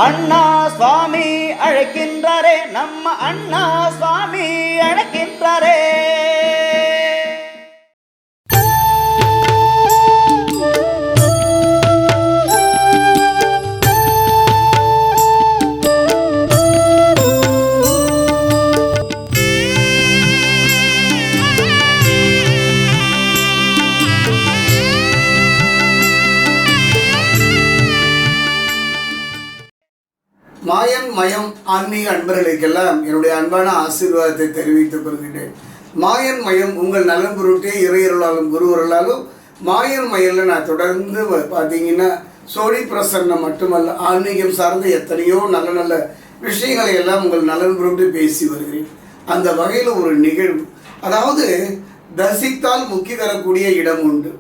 அண்ணா சுவாமி அழைக்கின்றாரே, நம்ம அண்ணா சுவாமி அழைக்கின்றாரே. மாயன் மயம் ஆன்மீக அன்பர்களுக்கெல்லாம் என்னுடைய அன்பான ஆசீர்வாதத்தை தெரிவித்துக் கொள்கிறேன். மாயன் மயம் உங்கள் நலன் பொருட்டே இறையருளாலும் குருவருளாலும் மாயன் மயலில் நான் தொடர்ந்து பார்த்தீங்கன்னா சோழி பிரசன்னம் மட்டுமல்ல, ஆன்மீகம் சார்ந்த எத்தனையோ நல்ல நல்ல விஷயங்களை எல்லாம் உங்கள் நலன் பொருட்டு பேசி வருகிறேன். அந்த வகையில் ஒரு நிகழ்வு, அதாவது தரிசித்தால் முக்தி தரக்கூடிய இடம் உண்டு,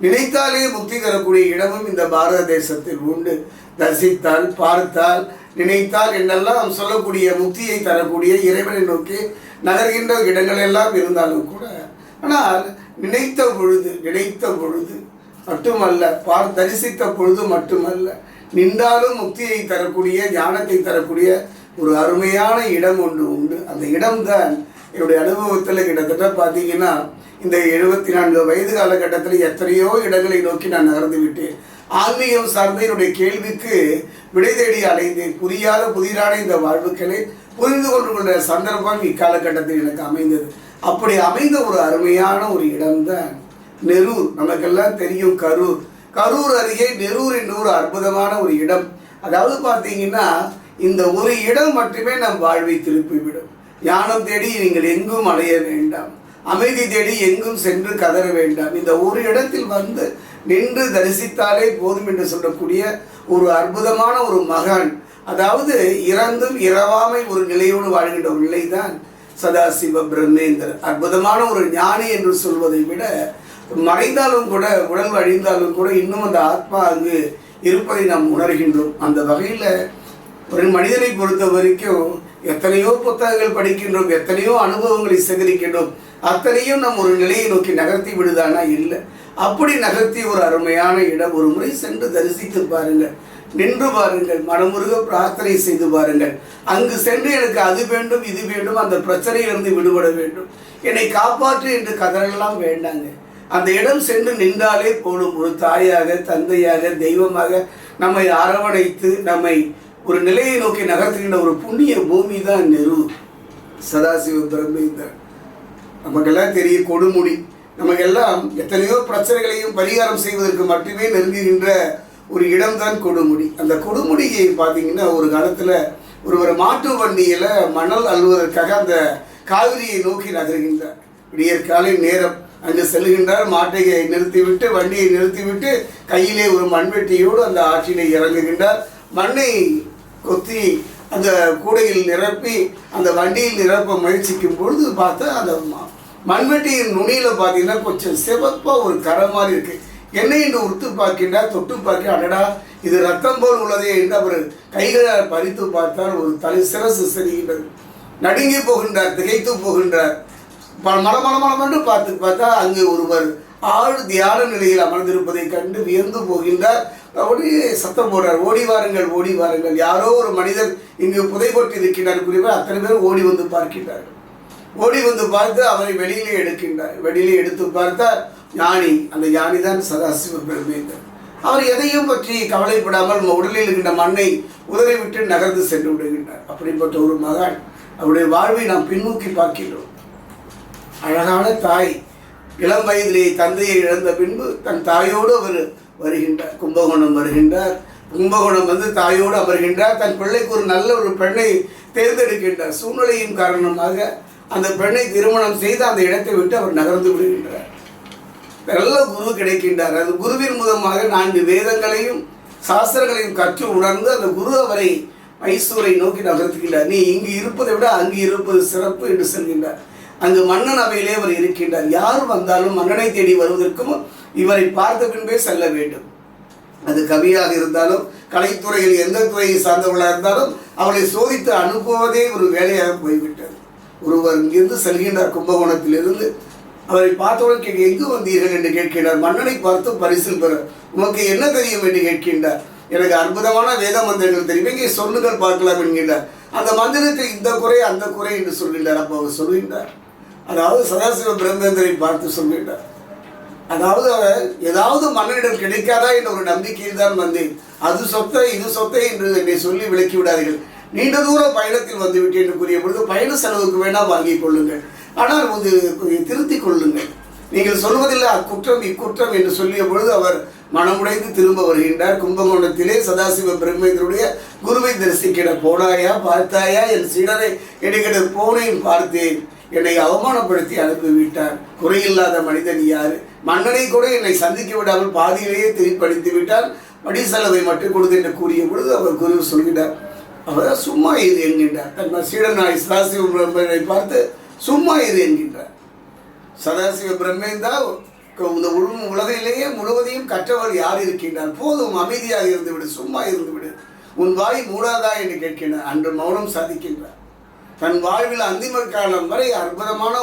நினைத்தாலே முக்தி தரக்கூடிய இடமும் இந்த பாரத தேசத்தில் உண்டு. தரிசித்தால், பார்த்தால், நினைத்தால் என்னெல்லாம் சொல்லக்கூடிய முக்தியை தரக்கூடிய இறைவனை நோக்கி நகர்கின்ற இடங்கள் எல்லாம் இருந்தாலும் கூட, ஆனால் நினைத்த பொழுது மட்டுமல்ல, தரிசித்த பொழுது மட்டுமல்ல, நின்றாலும் முக்தியை தரக்கூடிய ஞானத்தை தரக்கூடிய ஒரு அருமையான இடம் ஒன்று உண்டு. அந்த இடம்தான் என்னுடைய அனுபவத்தில் கிட்டத்தட்ட பார்த்தீங்கன்னா இந்த 74 வயது காலகட்டத்தில் எத்தனையோ இடங்களை நோக்கி நான் நகர்ந்து விட்டேன். ஆன்மீகம் சார்ந்த என்னுடைய கேள்விக்கு விடை தேடி அலைந்தேன். புரியாத புதிரான இந்த வாழ்வுக்களை புரிந்து கொண்டுள்ள சந்தர்ப்பம் இக்காலகட்டத்தில் எனக்கு அமைந்தது. அப்படி அமைந்த ஒரு அருமையான ஒரு இடம்தான் நெரூர். நமக்கெல்லாம் தெரியும் கரூர் அருகே நெரூர் என்ற ஒரு அற்புதமான ஒரு இடம். அதாவது பார்த்தீங்கன்னா இந்த ஒரு இடம் மட்டுமே நம் வாழ்வை திருப்பிவிடும். ஞானம் தேடி நீங்கள் எங்கும் அலைய வேண்டாம், அமைதி தேடி எங்கும் சென்று கதற வேண்டாம். இந்த ஒரு இடத்தில் வந்து நின்று தரிசித்தாலே போதும் என்று சொல்லக்கூடிய ஒரு அற்புதமான ஒரு மகான், அதாவது இறந்தும் இரவாமை ஒரு நிலையோடு வாழ்கின்ற ஒரு நிலைதான் சதாசிவ பிரம்மேந்திரர். அற்புதமான ஒரு ஞானி என்று சொல்வதை விட, மறைந்தாலும் கூட, உடல் அழிந்தாலும் கூட இன்னும் அந்த ஆத்மா அங்கு இருப்பதை நாம் உணர்கின்றோம். அந்த வகையில் ஒரு மனிதனை பொறுத்த வரைக்கும் எத்தனையோ புத்தகங்கள் படிக்கின்றோம், எத்தனையோ அனுபவங்களை சேகரிக்கின்றோம், அத்தனையும் நம் ஒரு நிலையை நோக்கி நகர்த்தி விடுதானா? இல்லை. அப்படி நகர்த்தி ஒரு அருமையான இடம் ஒரு முறை சென்று தரிசித்து பாருங்கள், நின்று பாருங்கள், மனமுருக பிரார்த்தனை செய்து பாருங்கள். அங்கு சென்று எனக்கு அது வேண்டும் இது வேண்டும், அந்த பிரச்சனையிலிருந்து விடுபட வேண்டும், என்னை காப்பாற்று என்று கதறெல்லாம் வேண்டாங்க. அந்த இடம் சென்று நின்றாலே போடும். ஒரு தாயாக, தந்தையாக, தெய்வமாக நம்மை அரவணைத்து நம்மை ஒரு நிலையை நோக்கி நகர்த்துகின்ற ஒரு புண்ணிய பூமி தான் நெரூர். சதாசிவ பிரம்மேந்திரர் நமக்கெல்லாம் தெரிய கொடுமுடி. நமக்கெல்லாம் எத்தனையோ பிரச்சனைகளையும் பரிகாரம் செய்வதற்கு மட்டுமே நெருங்குகின்ற ஒரு இடம்தான் கொடுமுடி. அந்த கொடுமுடியை பார்த்தீங்கன்னா ஒரு காலத்தில் ஒரு மாட்டு வண்டியில் மணல் அள்ளுவதற்காக அந்த காவிரியை நோக்கி நகர்கின்றார். விடியற்காலை நேரம் அங்கு செல்கின்றார். மாட்டை நிறுத்திவிட்டு, வண்டியை நிறுத்திவிட்டு, கையிலே ஒரு மண்வெட்டியோடு அந்த ஆற்றிலே இறங்குகின்றார். மண்ணை கொத்தி அந்த கூடையில் நிரப்பி அந்த வண்டியில் நிரப்ப முயற்சிக்கும் பொழுது பார்த்தா அந்த மண்வெட்டியின் நுனியில் பார்த்தீங்கன்னா கொஞ்சம் சிவப்பாக ஒரு கரை மாதிரி இருக்கு. என்ன என்று உறுத்து பார்க்கின்றார், தொட்டு பார்க்க, அடடா இது ரத்தம் போல் உள்ளதே என்று அவர் கைகளால் பறித்து பார்த்தால் ஒரு சிரசு செல்கின்றது. நடுங்கி போகின்றார், திகைத்து போகின்றார். மலமளமளம் என்று பார்த்தா அங்கு ஒருவர் ஆழ் தியான நிலையில் அமர்ந்திருப்பதை கண்டு வியந்து போகின்றார். அப்படியே சத்தம் போடுறார், ஓடி வாருங்கள், ஓடி வாருங்கள், யாரோ ஒரு மனிதர் இங்கு புதைபட்டு இருக்கின்றார். குறிப்பாக அத்தனை பேர் ஓடி வந்து பார்க்கின்றார்கள். ஓடி வந்து பார்த்து அவரை வெளியிலே எடுக்கின்றார். வெளியிலே எடுத்து பார்த்தார் ஞானி. அந்த ஞானி தான் சதாசிவ பிரம்மேந்திரர். அவர் எதையும் பற்றி கவலைப்படாமல் உடலில் இருக்கின்ற மண்ணை உதறிவிட்டு நகர்ந்து சென்று விடுகின்றார். அப்படிப்பட்ட ஒரு மகான். அவருடைய வாழ்வை நாம் பின்னோக்கி பார்க்கின்றோம். அழகான தாய், இளம் வயதிலே தந்தையை இழந்த பின்பு தன் தாயோடு அவர் வருகின்றார். கும்பகோணம் வருகின்றார். கும்பகோணம் வந்து தாயோடு அமர்கின்றார். தன் பிள்ளைக்கு ஒரு நல்ல ஒரு பெண்ணை தேர்ந்தெடுக்கின்றார். சூழ்நிலையின் காரணமாக அந்த பெண்ணை திருமணம் செய்து அந்த இடத்தை விட்டு அவர் நகர்ந்து விடுகின்றார். நல்ல குரு கிடைக்கின்றார். அந்த குருவின் மூலமாக 4 வேதங்களையும் சாஸ்திரங்களையும் கற்று உணர்ந்து அந்த குரு அவரை மைசூரை நோக்கி நகர்த்துகின்றார். நீ இங்கு இருப்பதை விட அங்கு இருப்பது சிறப்பு என்று சொல்கின்றார். அங்கு மன்னன் அவையிலே அவர் இருக்கின்றார். யார் வந்தாலும் மன்னனை தேடி வருவதற்கும் இவரை பார்த்த பின்பே செல்ல வேண்டும். அது கவியாக இருந்தாலும், கலைத்துறையில் எந்த துறையை சார்ந்தவர்களாக இருந்தாலும் அவளை சோதித்து அனுப்புவதே ஒரு வேலையாக போய்விட்டது. ஒருவர் இங்கிருந்து செல்கின்றார். கும்பகோணத்திலிருந்து அவரை பார்த்தவுடன் எங்கு வந்தீர்கள் என்று கேட்கின்றார். மன்னனை பார்த்து பரிசில் பெற உமக்கு என்ன தெரியும் என்று கேட்கின்றார். எனக்கு அற்புதமான வேத மந்திரங்கள் தெரியும், இங்கே சொல்லுங்கள் பார்க்கலாம் என்கின்றார். அந்த மந்திரத்தில் இந்த குறை அந்த குறை என்று சொல்கின்றார். அப்போ அவர் சொல்கின்றார், அதாவது சதாசிவ பிரம்மேந்திரை பார்த்து சொல்கின்றார், அதாவது ஏதாவது மன்னனிடம் கிடைக்காதா என்ற ஒரு நம்பிக்கையில் தான் வந்தேன், அது சொத்தை இது சொத்தை என்று என்னை சொல்லி விளக்கி விடாதீர்கள், நீண்ட தூர பயணத்தில் வந்துவிட்டேன் என்று கூறிய பொழுது பயண செலவுக்கு வேணால் வாங்கிக் கொள்ளுங்கள், ஆனால் வந்து திருத்திக் கொள்ளுங்கள், நீங்கள் சொல்வதில்லை அக்குற்றம் இக்குற்றம் என்று சொல்லிய பொழுது அவர் மனமுடைந்து திரும்ப வருகின்றார். கும்பகோணத்திலே சதாசிவ பிரம்மேந்திரனுடைய குருவை தரிசிக்கிற போனாயா பார்த்தாயா என் சீடரை என்கிற போனையும் பார்த்தேன், என்னை அவமானப்படுத்தி அனுப்பிவிட்டார், குறையில்லாத மனிதன் யார், மன்னனை கூட என்னை சந்திக்க விடாமல் பாதியிலேயே திருப்படித்து விட்டால், படி செலவை மட்டும் கொடுத்து என்று கூறிய பொழுது அவர் குரு சொல்கிறார், அவர் சும்மா இரு என்கின்றார். தன் சீடனாய் சதாசிவ பிரம்மனை பார்த்து சும்மா இரு என்கின்றார். சதாசிவ பிரம்மேந்தா இந்த உலகிலேயே முழுவதையும் கற்றவர் யார் இருக்கின்றார், போதும் அமைதியாக இருந்து விடு, சும்மா இருந்து விடு, உன் வாய் மூடாதா என்று கேட்கின்றார். அன்று மௌனம் சாதிக்கின்றார். தன் வாழ்வில் அந்திம காலம் வரை அற்புதமான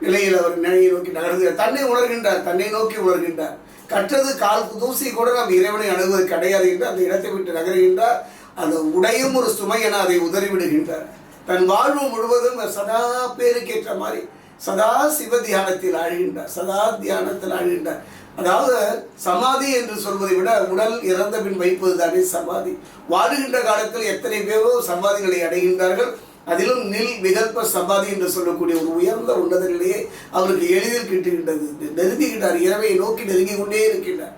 நிலையில் அவர் நிலையை நோக்கி நகர்கிறார். தன்னை உணர்கின்றார், தன்னை நோக்கி உணர்கின்றார். கற்றது கால் தூசி கூட நாம் இறைவனை அணுகுவது கிடையாது என்று அந்த இடத்தை விட்டு நகர்கின்றார். அந்த உடையும் ஒரு சுமை என அதை உதறிவிடுகின்றார். தன் வாழ்வு முழுவதும் சதா பேருக்கேற்ற மாதிரி சதா சிவ தியானத்தில் ஆழ்கின்றார், சதா தியானத்தில் ஆழ்கின்றார். அதாவது சமாதி என்று சொல்வதை விட உடல் இறந்த பின் வைப்பது தானே சமாதி. வாழுகின்ற காலத்தில் எத்தனை பேரோ சமாதிகளை அடைகின்றார்கள். அதிலும் நில் விகல்ப சமாதி என்று சொல்லக்கூடிய ஒரு உயர்ந்த உன்னத நிலையை அவருக்கு எளிதில் கிட்டுகின்றது. நெருங்குகின்றார், இரவை நோக்கி நெருங்கி கொண்டே இருக்கின்றார்.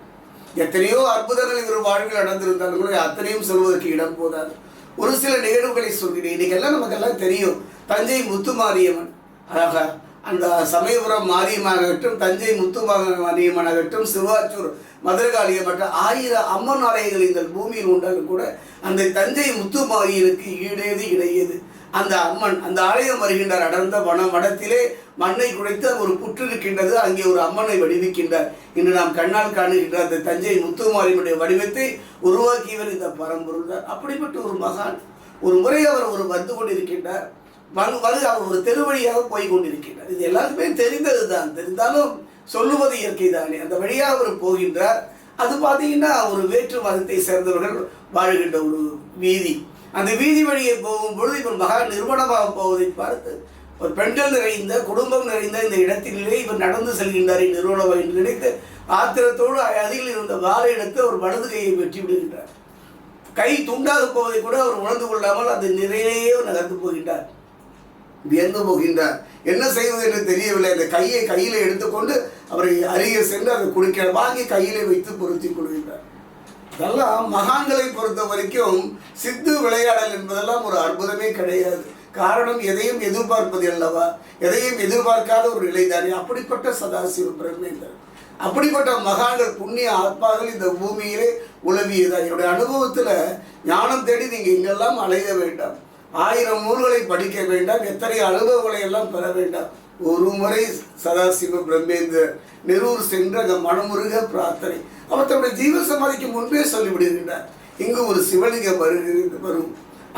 எத்தனையோ அற்புதங்கள் இவர் வாழ்வில் நடந்திருந்தாலும் கூட அத்தனையும் சொல்வதற்கு இடம் போதாது. ஒரு சில நிகழ்வுகளை சொல்கிறேன். இன்னைக்கெல்லாம் நமக்கெல்லாம் தெரியும், தஞ்சை முத்துமாரியம்மன், அழகா அந்த சமயபுரம் மாரியம்மனாகட்டும், தஞ்சை முத்துமாரியம்மனாகட்டும், சிவாச்சூர் மதுரகாளியம் மற்ற 1000 அம்மன் ஆலயங்கள் இந்த பூமியில் உண்டாலும் கூட அந்த தஞ்சை முத்துமாரியனுக்கு ஈடேது இணையது அந்த அம்மன். அந்த ஆலயம் வருகின்றார். அடர்ந்த மடத்திலே மண்ணை குடைத்து ஒரு புற்று இருக்கின்றது, அங்கே ஒரு அம்மனை வடிவிக்கின்றார். இன்று நாம் கண்ணால் காணுகின்ற அந்த தஞ்சை முத்துமாரியனுடைய வடிவத்தை உருவாக்கியவர் இந்த பரம்பொருள் தான். அப்படிப்பட்ட ஒரு மகான். ஒரு முறை அவர் வந்து கொண்டிருக்கின்றார், அவர் ஒரு தெருவழியாக போய் கொண்டிருக்கின்றார். இது எல்லாருக்குமே தெரிந்தது தான், தெரிந்தாலும் சொல்லுவது இயற்கை தானே. அந்த வழியாக அவர் போகின்றார். அது பார்த்தீங்கன்னா ஒரு வேற்று மதத்தை சேர்ந்தவர்கள் வாழ்கின்ற ஒரு வீதி. அந்த வீதி வழியை போகும்பொழுது இவர் மகா நிறுவனமாக போவதை பார்த்து ஒரு பெண்கள் நிறைந்த குடும்பம் நிறைந்த இந்த இடத்திலே இவர் நடந்து செல்கின்றார் நிறுவனம் என்று நினைத்து ஆத்திரத்தோடு அருகில் இருந்த வாழை எடுத்து ஒரு வலது கையை வெற்றி விடுகின்றார். கை துண்டாக போவதை கூட அவர் உணர்ந்து கொள்ளாமல் அது நிறைய நகர்ந்து போகின்றார், வியந்து போகின்றார். என்ன செய்வது என்று தெரியவில்லை. அந்த கையை கையில் எடுத்துக்கொண்டு அவரை அருகே சென்று அதை குடிக்க வாங்கி கையிலே வைத்து பொருத்தி கொள்கின்றார். இதெல்லாம் மகான்களை பொறுத்த வரைக்கும் சித்து விளையாடல் என்பதெல்லாம் ஒரு அற்புதமே கிடையாது. காரணம், எதையும் எதிர்பார்ப்பது அல்லவா, எதையும் எதிர்பார்க்காத ஒரு நிலைதானே. அப்படிப்பட்ட சதாசிவ பிரம்மேந்தர், அப்படிப்பட்ட மகான்கள் புண்ணிய ஆத்மாக்கள் இந்த பூமியிலே உலவியதா. என்னுடைய அனுபவத்தில் ஞானம் தேடி நீங்கள் இங்கெல்லாம் அலைய வேண்டாம், 1000 நூல்களை படிக்க வேண்டாம், எத்தனை அனுபவங்களை எல்லாம் பெற வேண்டாம். ஒரு முறை சதாசிவ பிரம்மேந்திரர் நெரூர் சென்று அந்த மனமுருக பிரார்த்தனை அவர் தன்னுடைய ஜீவ சமாதிக்கு முன்பே சொல்லிவிடுகின்றார், இங்கு ஒரு சிவலிங்கம் வரும்,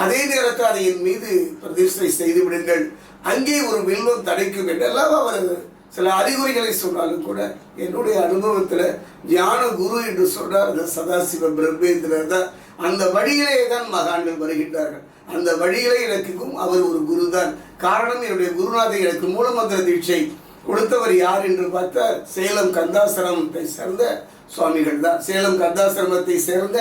அதே நேரத்தில் அதை என் மீது பிரதிஷ்டை செய்து விடுங்கள், அங்கே ஒரு வில்வம் தடைக்கும் என்றெல்லாம் அவர் சில அறிகுறிகளை சொன்னாலும் கூட என்னுடைய அனுபவத்தில் ஞான குரு என்று சொல்றார் அந்த சதாசிவ பிரம்மேந்திரர் தான். அந்த வழியிலே தான் மகான்கள் வருகின்றார்கள். அந்த வழியிலே எனக்கும் அவர் ஒரு குரு தான். காரணம், என்னுடைய குருநாதர் எனக்கு மூலமந்திர தீட்சை கொடுத்தவர் யார் என்று பார்த்தால் சேலம் கந்தாசிரமத்தை சேர்ந்த சுவாமிகள் தான். சேலம் கந்தாசிரமத்தை சேர்ந்த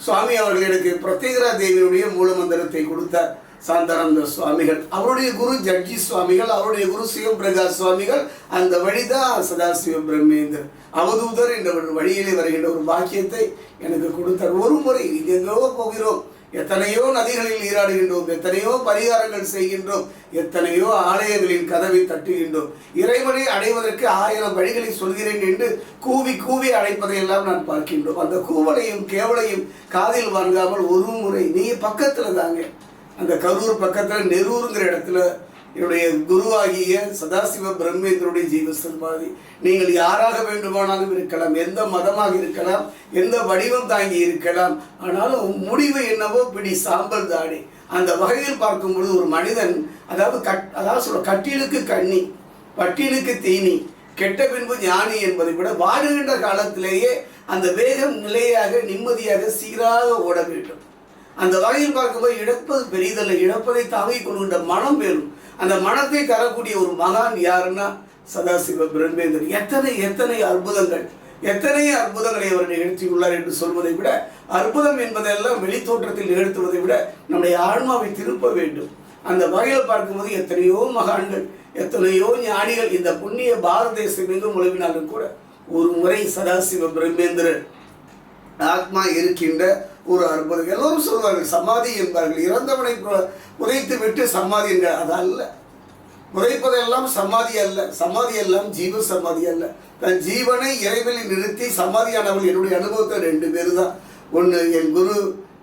சுவாமி அவர்கள் எனக்கு பிரத்யேகரா தேவியுடைய மூலமந்திரத்தை கொடுத்தார். சாந்தானந்த சுவாமிகள், அவருடைய குரு ஜட்ஜி சுவாமிகள், அவருடைய குரு சிவபிரகாஷ் சுவாமிகள். அந்த வழிதான் சதாசிவ பிரம்மேந்தர் அவதூதர் என்ற ஒரு வழியிலே வருகின்ற ஒரு பாக்கியத்தை எனக்கு கொடுத்தார். ஒரு முறை எங்கெங்கோ போகிறோம், எத்தனையோ நதிகளில் நீராடுகின்றோம், எத்தனையோ பரிகாரங்கள் செய்கின்றோம், எத்தனையோ ஆலயங்களின் கதவை தட்டுகின்றோம், இறைவனை அடைவதற்கு 1000 வழிகளை சொல்கிறேன் என்று கூவி கூவி அழைப்பதையெல்லாம் நான் பார்க்கின்றோம். அந்த கூவலையும் கேவலையும் காதில் வாங்காமல் ஒரு முறை நீ பக்கத்தில் தாங்க, அந்த கரூர் பக்கத்தில் நெரூருங்கிற இடத்துல என்னுடைய குருவாகிய சதாசிவ பிரம்மேந்திரனுடைய ஜீவ சமாதி. நீங்கள் யாராக வேண்டுமானாலும் இருக்கலாம், எந்த மதமாக இருக்கலாம், எந்த வடிவம் தாங்கி இருக்கலாம், ஆனாலும் முடிவு என்னவோ பிடி சாம்பல் தானே. அந்த வகையில் பார்க்கும்பொழுது ஒரு மனிதன் அதாவது சொல்ல கட்டிலுக்கு கண்ணி பட்டியலுக்கு தீனி கெட்ட பின்பு ஞானி என்பதை விட வாழுகின்ற காலத்திலேயே அந்த வேகம் நிலையாக நிம்மதியாக சீராக ஓட வேண்டும். அந்த வகையில் பார்க்கும்போது இழப்பது பெரிதல்ல, இழப்பதை தாங்கிக் கொள்கின்ற மனம் வேணும். அந்த மனத்தை தரக்கூடிய ஒரு மகான் யாருன்னா சதாசிவ பிரம்மேந்திரன். எத்தனை அற்புதங்கள், எத்தனை அற்புதங்களை அவர் நிகழ்த்தியுள்ளார் என்று சொல்வதை விட, அற்புதம் என்பதெல்லாம் வெளித்தோற்றத்தில் நிகழ்த்துவதை விட நம்முடைய ஆன்மாவை திருப்ப வேண்டும். அந்த வகையில் பார்க்கும்போது எத்தனையோ மகான்கள், எத்தனையோ ஞானிகள் இந்த புண்ணிய பாரத தேசம் எங்கும் உழவினாலும் கூட ஒரு முறை சதாசிவ பிரம்மேந்திரன் ஆத்மா இருக்கின்ற ஒரு அற்புதம். எல்லோரும் சொல்வார்கள் சமாதி என்பார்கள், இறந்தவனை புதைத்து விட்டு சமாதி என்கிற. அது அல்ல, புதைப்பதெல்லாம் சமாதி அல்ல, சமாதி எல்லாம் ஜீவ சமாதி அல்ல. தன் ஜீவனை இறைவனில் நிறுத்தி சமாதியானவள் என்னுடைய அனுபவத்தில் 2 பேர் தான். ஒன்று என் குரு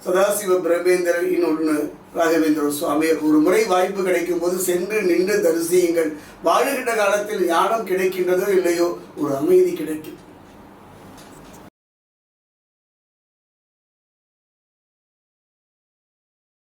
சதாசிவ பிரம்மேந்திரன், இன்னொன்று ராகவேந்திர சுவாமியர். ஒரு முறை வாய்ப்பு கிடைக்கும் போது சென்று நின்று தரிசியுங்கள். வாழுகின்ற காலத்தில் ஞானம் கிடைக்கின்றதோ இல்லையோ ஒரு அமைதி கிடைக்கும்.